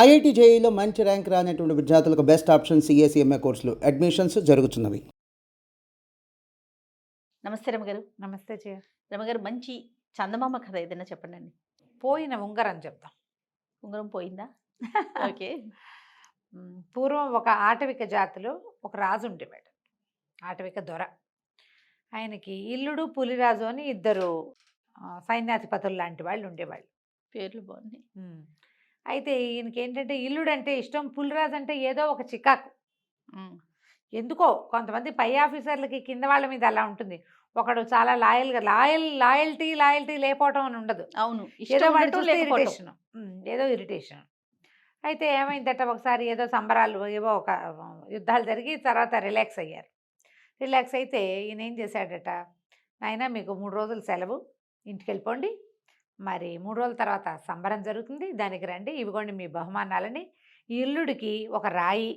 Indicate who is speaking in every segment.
Speaker 1: IIT జేఈలో మంచి rank రానటువంటి విద్యార్థులకు బెస్ట్ ఆప్షన్ సిఏ కోర్సులు అడ్మిషన్స్ జరుగుతున్నవి.
Speaker 2: నమస్తే రమగారు.
Speaker 3: నమస్తే జయ.
Speaker 2: రమగారు, మంచి చందమామ కథ ఏదైనా చెప్పండి.
Speaker 3: పోయిన ఉంగరం చెప్తాం.
Speaker 2: ఉంగరం పోయిందా? ఓకే.
Speaker 3: పూర్వం ఒక ఆటవిక జాతిలో ఒక రాజు ఉండేవాడు, ఆటవిక దొర. ఆయనకి ఇల్లుడు పులిరాజు అని ఇద్దరు సైన్యాధిపతులు లాంటి వాళ్ళు ఉండేవాళ్ళు.
Speaker 2: పేర్లు బాగున్నాయి.
Speaker 3: అయితే ఈయనకి ఏంటంటే ఇల్లుడు అంటే ఇష్టం, పులిరాజు అంటే ఏదో ఒక చికాకు. ఎందుకో కొంతమంది పై ఆఫీసర్లకి కింద వాళ్ళ మీద అలా ఉంటుంది. ఒకడు చాలా లాయల్టీ లేకపోవటం అని ఉండదు.
Speaker 2: అవును,
Speaker 3: ఏదో వాడు చూస్తే ఇరిటేషన్, ఏదో ఇరిటేషన్. అయితే ఏమైందట, ఒకసారి ఏదో సంబరాలు ఏవో ఒక యుద్ధాలు జరిగి తర్వాత రిలాక్స్ అయ్యారు. రిలాక్స్ అయితే ఈయన ఏం చేశాడట, నాయన మీకు 3 రోజులు సెలవు, ఇంటికి వెళ్ళిపోండి, మరి 3 రోజుల తర్వాత సంబరం జరుగుతుంది, దానికి రండి, ఇవిగోండి మీ బహుమానాలని. ఈ ఇల్లుడికి ఒక రాయి,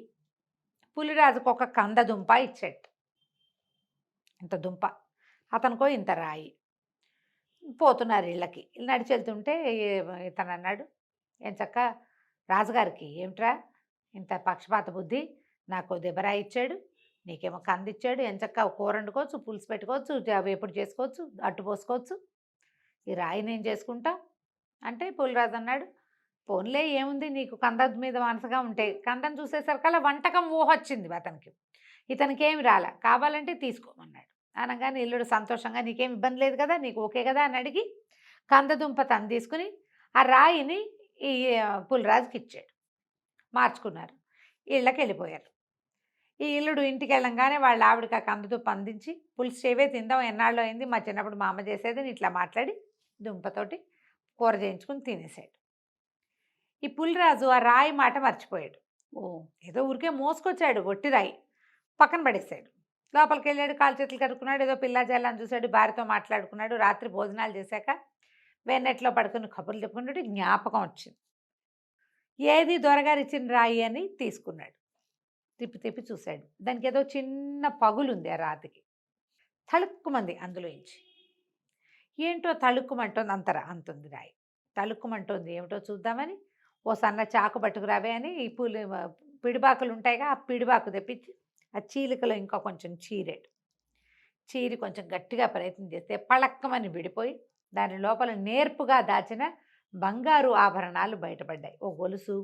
Speaker 3: పులిరాజుకు ఒక కంద దుంప ఇచ్చాడు. ఇంత దుంప, అతనికో ఇంత రాయి. పోతున్నారు ఇళ్ళకి. నడిచి వెళ్తుంటే ఇతను అన్నాడు, ఏం చక్క రాజుగారికి ఏమిట్రా ఇంత పక్షపాత బుద్ధి, నాకు దెబ్బరాయి ఇచ్చాడు, నీకేమో కంద ఇచ్చాడు, ఏం చక్క కూర వండుకోవచ్చు, పులుసు పెట్టుకోవచ్చు, వేపుడు చేసుకోవచ్చు, అట్టు పోసుకోవచ్చు, ఈ రాయి నేను చేసుకుంటా అంటే పులిరాజు అన్నాడు, పోన్లే ఏముంది, నీకు కంద మీద మనసుగా ఉంటే. కందం చూసేసరికల్లా వంటకం ఊహొచ్చింది అతనికి. ఇతనికి ఏమి రాలా, కావాలంటే తీసుకోమన్నాడు. అనగానే ఇల్లుడు సంతోషంగా, నీకేం ఇబ్బంది లేదు కదా, నీకు ఓకే కదా అని అడిగి కందదుంప తను తీసుకుని ఆ రాయిని ఈ పులిరాజుకి ఇచ్చాడు. మార్చుకున్నారు, ఇళ్ళకి వెళ్ళిపోయారు. ఈ ఇల్లుడు ఇంటికి వెళ్ళంగానే వాళ్ళ ఆవిడకి ఆ కందదుంప అందించి, పులుసు చేవే తిందాం, ఎన్నాళ్ళు అయింది, మా చిన్నప్పుడు మా అమ్మ చేసేది, ఇట్లా మాట్లాడి దుంపతోటి కూర చేయించుకుని తినేసాడు. ఈ పులిరాజు ఆ రాయి మాట మర్చిపోయాడు. ఏదో ఊరికే మోసుకొచ్చాడు, ఒట్టి రాయి పక్కన పడేసాడు. లోపలికి వెళ్ళాడు, కాలు చేతులు కడుక్కున్నాడు, ఏదో పిల్లాజల్లని చూశాడు, భార్యతో మాట్లాడుకున్నాడు. రాత్రి భోజనాలు చేశాక వెన్నెట్లో పడుకుని కబుర్లు చెప్పుకున్నాడు. జ్ఞాపకం వచ్చింది, ఏది దొరగారు ఇచ్చిన రాయి అని తీసుకున్నాడు. తిప్పి చూశాడు, దానికి ఏదో చిన్న పగులుంది ఆ రాతికి. తళుక్కుమంది అందులోంచి. ఏంటో తళుక్కుమంటోంది, అంతుంది రాయి. తళుక్కుమంటోంది, ఏమిటో చూద్దామని ఓ సన్న చాకు పట్టుకురావే అని ఈ పిడిబాకులు ఉంటాయిగా, ఆ పిడిబాకు తెప్పించి ఆ చీలికలో ఇంకా కొంచెం చీరి కొంచెం గట్టిగా ప్రయత్నం చేస్తే పళక్కమని విడిపోయి దాని లోపల నేర్పుగా దాచిన బంగారు ఆభరణాలు బయటపడ్డాయి. ఓ గొలుసు,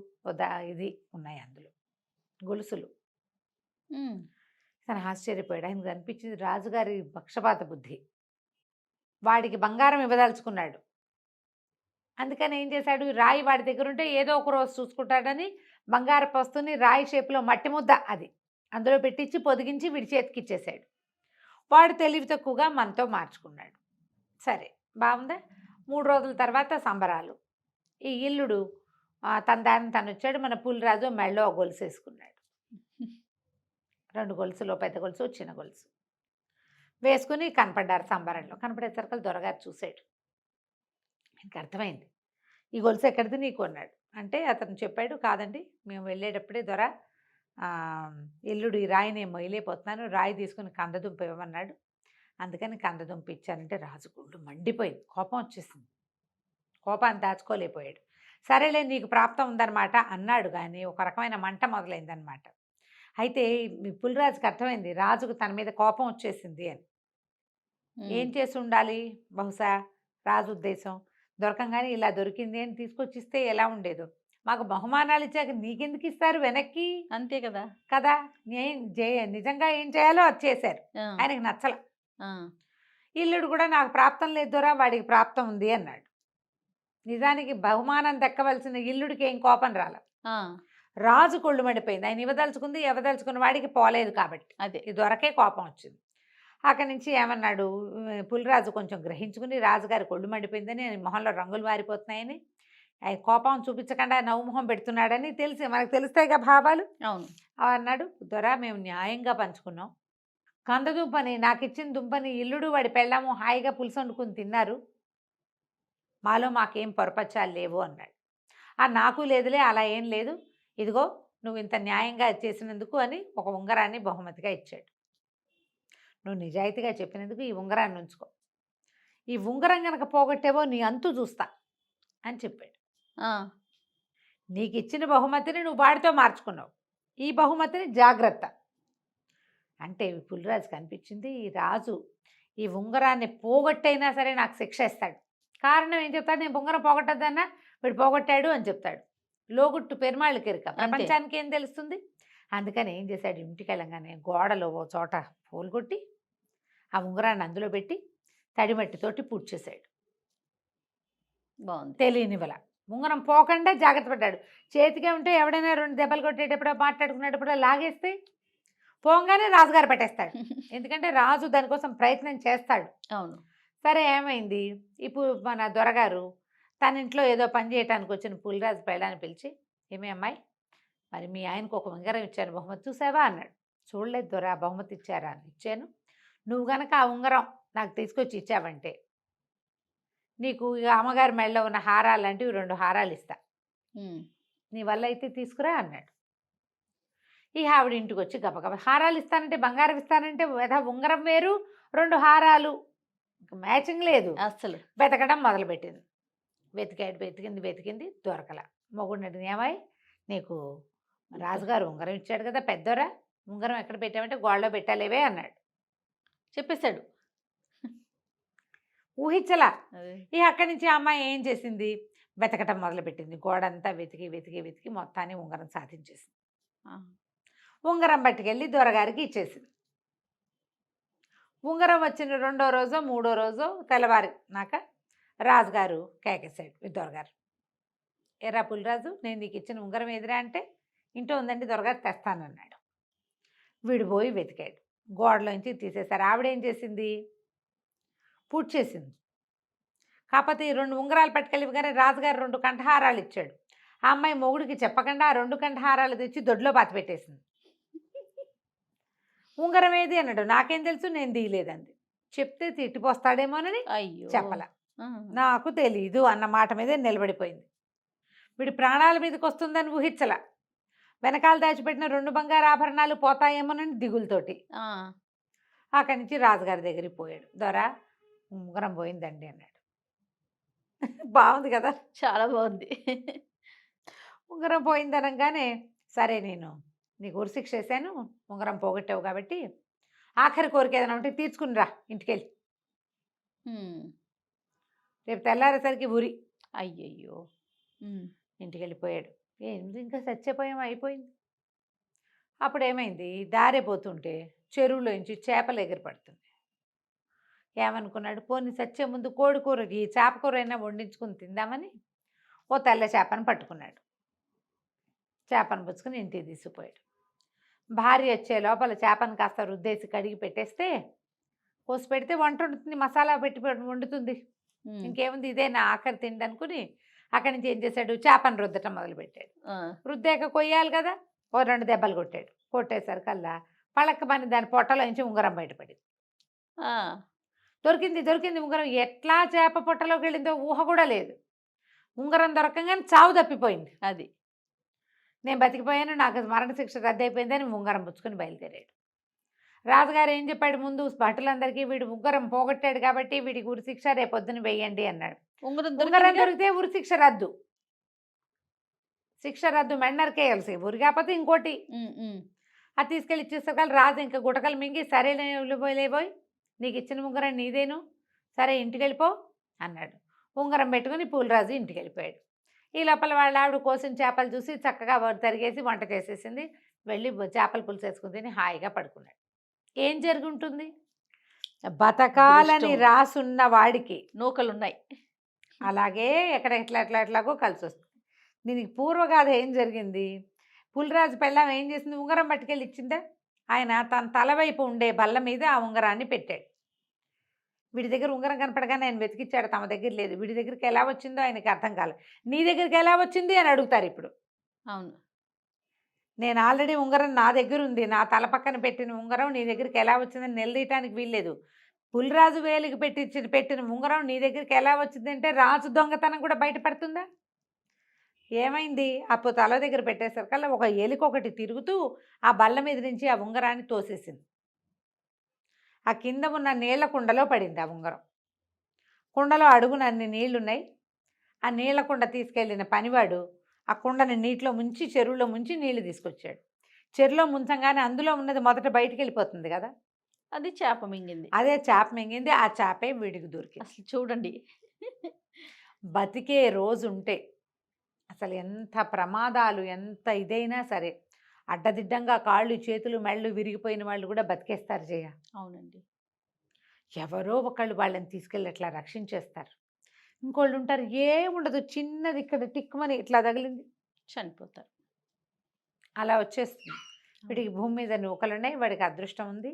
Speaker 3: ఇది ఉన్నాయి అందులో, గొలుసులు. తను ఆశ్చర్యపోయాడు. ఆయనకు అనిపించింది రాజుగారి పక్షపాత బుద్ధి, వాడికి బంగారం ఇవ్వదలుచుకున్నాడు. అందుకని ఏం చేశాడు, రాయి వాడి దగ్గర ఉంటే ఏదో ఒక రోజు చూసుకుంటాడని బంగారపు వస్తువుని రాయి షేపులో మట్టి ముద్ద అది అందులో పెట్టించి పొదిగించి వీడి చేతికి ఇచ్చేసాడు. వాడు తెలివి తక్కువగా మనతో మార్చుకున్నాడు. సరే బాగుందా. 3 రోజుల తర్వాత సంబరాలు. ఈ ఇల్లుడు తన దాన్ని తను వచ్చాడు. మన పులిరాజు మెళ్ళో గొలుసు వేసుకున్నాడు. 2 గొలుసులు, పెద్ద గొలుసు, చిన్న గొలుసు వేసుకుని కనపడ్డారు సంబరంలో. కనపడేసరికి దొరగారు చూశాడు. ఆయనకు అర్థమైంది, ఈ గొలుసు ఎక్కడిది నీకు అన్నాడు. అంటే అతను చెప్పాడు, కాదండి మేము వెళ్ళేటప్పుడే దొర ఇల్లుడు ఈ రాయి నేను మొయ్యలేకపోతున్నాను, రాయి తీసుకుని కందదుంప ఇవ్వమన్నాడు, అందుకని కందదుంప ఇచ్చానంటే రాజు గుళ్ళు మండిపోయింది, కోపం వచ్చేసింది. కోపాన్ని దాచుకోలేకపోయాడు. సరేలే నీకు ప్రాప్తం ఉందన్నమాట అన్నాడు, కానీ ఒక రకమైన మంట మొదలైందనమాట. అయితే మీ పులిరాజుకి అర్థమైంది రాజుకు తన మీద కోపం వచ్చేసింది అని. ఏం చేసి ఉండాలి, బహుశా రాజు ఉద్దేశం దొరకంగానే ఇలా దొరికింది అని తీసుకొచ్చిస్తే ఎలా ఉండేదో. మాకు బహుమానాలు ఇచ్చాక నీకెందుకు ఇస్తారు వెనక్కి, అంతే కదా కదా. నిజంగా ఏం చేయాలో అది చేశారు. ఆయనకు నచ్చల. ఇల్లుడు కూడా నాకు ప్రాప్తం లేదు దొరా, వాడికి ప్రాప్తం ఉంది అన్నాడు. నిజానికి బహుమానం దక్కవలసిన ఇల్లుడికి ఏం కోపం రాల, రాజు కొళ్ళు మండిపోయింది. ఆయన ఇవ్వదలుచుకున్న వాడికి పోలేదు కాబట్టి అదే ఈ దొరకే కోపం వచ్చింది. అక్కడి నుంచి ఏమన్నాడు, పులిరాజు కొంచెం గ్రహించుకుని రాజుగారి కొళ్ళు మండిపోయిందని, మొహంలో రంగులు మారిపోతున్నాయని, ఆయన కోపం చూపించకుండా నవ్వుమొహం పెడుతున్నాడని తెలిసి, మనకు తెలుస్తాయిగా భావాలు. అవును అన్నాడు, దొర మేము న్యాయంగా పంచుకున్నాం, కందదుంపని నాకు ఇచ్చిన దుంపని ఇల్లుడు వాడి పెళ్ళాము హాయిగా పులుసు వండుకుని తిన్నారు, మాలో మాకేం పొరపచ్చాలు లేవు అన్నాడు. నాకు లేదులే, అలా ఏం లేదు, ఇదిగో నువ్వు ఇంత న్యాయంగా చేసినందుకు అని ఒక ఉంగరాన్ని బహుమతిగా ఇచ్చాడు. నువ్వు నిజాయితీగా చెప్పినందుకు ఈ ఉంగరాన్ని ఉంచుకో, ఈ ఉంగరం కనుక పోగొట్టేవో నీ అంతు చూస్తా అని చెప్పాడు. నీకు ఇచ్చిన బహుమతిని నువ్వు వాడితో మార్చుకున్నావు, ఈ బహుమతిని జాగ్రత్త అంటే పులిరాజు కనిపించింది. ఈ రాజు ఈ ఉంగరాన్ని పోగొట్టైనా సరే నాకు శిక్ష ఇస్తాడు. కారణం ఏం చెప్తాడు? నేను ఉంగరం పోగొట్టద్దన్నా వీడు పోగొట్టాడు అని చెప్తాడు. లోగుట్టు పెరుమాళ్ళకి ఎరుక, ప్రపంచానికి ఏం తెలుస్తుంది? అందుకని ఏం చేశాడు? ఇంటికి వెళ్ళంగానే గోడలో ఓ చోట పోలు కొట్టి ఆ ఉంగరాన్ని అందులో పెట్టి తడిమట్టితోటి పూడ్చేశాడు.
Speaker 2: బాగుంది.
Speaker 3: తెలియనివల ఉంగరం పోకుండా జాగ్రత్త పడ్డాడు. చేతికే ఉంటే ఎవడైనా 2 దెబ్బలు కొట్టేటప్పుడు మాట్లాడుకునేటప్పుడు లాగేస్తే పోగానే రాజుగారు పెట్టేస్తాడు. ఎందుకంటే రాజు దానికోసం ప్రయత్నం చేస్తాడు.
Speaker 2: అవును.
Speaker 3: సరే ఏమైంది? ఇప్పుడు మన దొరగారు తన ఇంట్లో ఏదో పని చేయడానికి వచ్చిన పులిరాజు పెళ్ళాన్ని పిలిచి, ఏమే అమ్మాయి, మరి మీ ఆయనకు ఒక ఉంగరం ఇచ్చాను, బహుమతి చూసావా అన్నాడు. చూడలేదు దొర, బహుమతి ఇచ్చారా అని. ఇచ్చాను. నువ్వు గనక ఆ ఉంగరం నాకు తీసుకొచ్చి ఇచ్చావంటే నీకు ఇక అమ్మగారి మెడలో ఉన్న హారాలు లాంటివి 2 హారాలు ఇస్తా, నీ వల్ల అయితే తీసుకురా అన్నాడు. ఈ ఆవిడ ఇంటికి వచ్చి గబగబ హారాలు ఇస్తానంటే, బంగారం ఇస్తానంటే ఉంగరం వేరు, 2 హారాలు మ్యాచింగ్ లేదు.
Speaker 2: అసలు
Speaker 3: వెతకడం మొదలుపెట్టింది. వెతికింది దొరకల. మొగుడిని అడిగింది, ఏమాయి నీకు రాజుగారు ఉంగరం ఇచ్చాడు కదా పెద్దోరా, ఉంగరం ఎక్కడ పెట్టామంటే గోడలో పెట్టాలేవే అన్నాడు.
Speaker 2: చెప్పేశాడు.
Speaker 3: ఊహించలా. ఇక అక్కడి నుంచి ఆ అమ్మాయి ఏం చేసింది? వెతకటం మొదలుపెట్టింది. గోడంతా వెతికి మొత్తాన్ని ఉంగరం సాధించేసింది. ఉంగరం పట్టుకెళ్ళి దొరగారికి ఇచ్చేసింది. ఉంగరం వచ్చిన 2వ రోజో 3వ రోజో తెల్లవారినాక రాజుగారు కేకేశాడు దొరగారు, ఎర్రా పులిరాజు, నేను నీకు ఇచ్చిన ఉంగరం ఎదురా అంటే, ఇంట్లో ఉందండి దొరగారు తెస్తానన్నాడు. వీడు పోయి వెతికాడు. గోడలోంచి తీసేశారు. ఆవిడేం చేసింది? పూర్తి చేసింది. కాకపోతే ఈ 2 ఉంగరాలు పట్టుకెళ్ళిగానే రాజుగారు 2 కంఠహారాలు ఇచ్చాడు. ఆ అమ్మాయి మొగుడికి చెప్పకుండా ఆ 2 కంఠహారాలు తెచ్చి దొడ్లో పాతి పెట్టేసింది. ఉంగరం ఏది అన్నాడు. నాకేం తెలుసు, నేను తీయలేదండి. చెప్తే తిట్టిపోస్తాడేమోనని
Speaker 2: అయ్యో
Speaker 3: చెప్పల. నాకు తెలీదు అన్న మాట మీదే నిలబడిపోయింది. వీడి ప్రాణాల మీదకి వస్తుందని ఊహించల. వెనకాల దాచిపెట్టిన 2 బంగారు ఆభరణాలు పోతాయేమోనని దిగులతోటి అక్కడి నుంచి రాజుగారి దగ్గరికి పోయాడు. దొరా, ఉంగరం పోయిందండి అన్నాడు. బాగుంది కదా,
Speaker 2: చాలా బాగుంది.
Speaker 3: ఉంగరం పోయిందనగానే, సరే నేను నీకు ఉరిశిక్ష వేసాను, ఉంగరం పోగొట్టావు కాబట్టి ఆఖరి కోరిక ఏదైనా ఉంటే తీర్చుకుని రా ఇంటికెళ్ళి, రేపు తెల్లారేసరికి ఉరి.
Speaker 2: అయ్యయ్యో.
Speaker 3: ఇంటికి వెళ్ళిపోయాడు. ఏంటి ఇంకా చచ్చిపోయాం, అయిపోయింది. అప్పుడు ఏమైంది? దారే పోతుంటే చెరువులోంచి చేపలు ఎగిరిపడుతుంది. ఏమనుకున్నాడు? పోనీ చచ్చే ముందు కోడి కూరకి చేప కూర అయినా వండించుకుని తిందామని ఓ తెల్ల చేపను పట్టుకున్నాడు. చేపను పుచ్చుకుని ఇంటికి తీసుకుపోయాడు. భార్య వచ్చే లోపల చేపను కాస్త రుద్దేసి కడిగి పెట్టేస్తే, కోసి పెడితే వంట వండుతుంది, మసాలా పెట్టి వండుతుంది. ఇంకేముంది, ఇదే నా ఆఖరి తిండి అనుకుని అక్కడి నుంచి ఏం చేశాడు? చేపను రుద్దటం మొదలుపెట్టాడు. రుద్దాక కొయ్యాలి కదా, ఓ 2 దెబ్బలు కొట్టాడు. కొట్టేసరికల్లా పళ్ళక్కమని దాని పొట్టలో నుంచి ఉంగరం బయటపడింది. దొరికింది ఉంగరం. ఎట్లా చేప పొట్టలోకి వెళ్ళిందో ఊహ కూడా లేదు. ఉంగరం దొరకంగానే చావు తప్పిపోయింది.
Speaker 2: అది
Speaker 3: నేను బతికిపోయాను, నాకు మరణశిక్ష రద్దయిపోయిందని ఉంగరం పుచ్చుకొని బయలుదేరాడు. రాజుగారు ఏం చెప్పాడు? ముందు భటులందరికీ వీడు ఉంగరం పోగొట్టాడు కాబట్టి వీడికి ఉరిశిక్ష రేపొద్దున వేయండి అన్నాడు. ఉంగరం దొరికితే ఉరిశిక్ష రద్దు, శిక్ష రద్దు, మెన్నరికేయాల్సి. ఉరి కాకపోతే ఇంకోటి. అది తీసుకెళ్ళి ఇచ్చేసరికి రాజు ఇంకా గుటకలు మింగి, సరే లేబోయ్, నీకు ఇచ్చిన ఉంగరం నీదేను, సరే ఇంటికి వెళ్ళిపో అన్నాడు. ఉంగరం పెట్టుకుని పులిరాజు ఇంటికి వెళ్ళిపోయాడు. ఈ లోపల వాళ్ళ ఆవిడ కోసిన చేపలు చూసి చక్కగా తరిగేసి వంట చేసేసింది. వెళ్ళి చేపల పులుసు వేసుకుని తిని హాయిగా పడుకున్నాడు. ఏం జరిగి ఉంటుంది? బతకాలని రాసున్న వాడికి
Speaker 2: నూకలున్నాయి.
Speaker 3: అలాగే ఎక్కడ ఎట్లాగో కలిసి వస్తుంది. దీనికి పూర్వగాథ ఏం జరిగింది? పులిరాజు పెళ్ళాం ఏం చేసింది? ఉంగరం పట్టుకెళ్ళి ఇచ్చిందా? ఆయన తన తల వైపు ఉండే బల్ల మీద ఆ ఉంగరాన్ని పెట్టాడు. వీడి దగ్గర ఉంగరం కనపడగానే ఆయన వెతికిచ్చాడు, తమ దగ్గర లేదు. వీడి దగ్గరికి ఎలా వచ్చిందో ఆయనకి అర్థం కాలేదు. నీ దగ్గరికి ఎలా వచ్చింది అని అడుగుతారు ఇప్పుడు.
Speaker 2: అవును,
Speaker 3: నేను ఆల్రెడీ ఉంగరం నా దగ్గర ఉంది, నా తల పక్కన పెట్టిన ఉంగరం నీ దగ్గరికి ఎలా వచ్చిందని నిలదీయటానికి వీల్లేదు. పులిరాజు వేలికి పెట్టిన ఉంగరం నీ దగ్గరికి ఎలా వచ్చిందంటే రాజు దొంగతనం కూడా బయటపడుతుందా? ఏమైంది? అప్పుడు తల దగ్గర పెట్టేసరికల్లా ఒక ఎలికొకటి తిరుగుతూ ఆ బల్ల మీద నుంచి ఆ ఉంగరాన్ని తోసేసింది. ఆ కింద ఉన్న నీళ్ల కుండలో పడింది ఆ ఉంగరం. కుండలో అడుగున అన్ని నీళ్లున్నాయి. ఆ నీళ్ల కుండ తీసుకెళ్ళిన పనివాడు ఆ కుండని నీటిలో ముంచి చెరువులో ముంచి నీళ్లు తీసుకొచ్చాడు. చెరువులో ముంచంగానే అందులో ఉన్నది మొదట బయటికి వెళ్ళిపోతుంది కదా,
Speaker 2: అది చేప మింగింది.
Speaker 3: అదే చేప మింగింది. ఆ చేపే వీడికి దొరికింది.
Speaker 2: అసలు చూడండి.
Speaker 3: బతికే రోజు ఉంటే అసలు ఎంత ప్రమాదాలు ఎంత ఇదైనా సరే అడ్డదిడ్డంగా కాళ్ళు చేతులు మెళ్ళు విరిగిపోయిన వాళ్ళు కూడా బతికేస్తారు జయ.
Speaker 2: అవునండి.
Speaker 3: ఎవరో ఒకళ్ళు వాళ్ళని తీసుకెళ్ళి అట్లా రక్షించేస్తారు. ఇంకోళ్ళు ఉంటారు ఏముండదు, చిన్నది ఇక్కడ టిక్కుమని ఇట్లా తగిలింది
Speaker 2: చనిపోతారు.
Speaker 3: అలా వచ్చేస్తుంది. వీడికి భూమి మీద నూకలున్నాయి, వాడికి అదృష్టం ఉంది.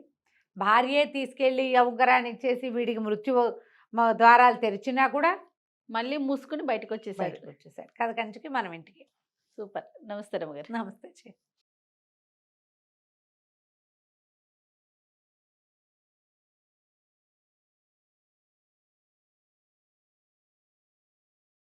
Speaker 3: భార్యే తీసుకెళ్ళి ఆ ఉంగరాన్ని ఇచ్చేసి వీడికి మృత్యు ద్వారాలు తెరిచినా కూడా
Speaker 2: మళ్ళీ మూసుకుని బయటకు వచ్చేసాడు.
Speaker 3: బయటకు వచ్చేసాడు. కథ కంచికి మనం ఇంటికి.
Speaker 2: సూపర్. నమస్తే రమ్మగారు.
Speaker 3: నమస్తే.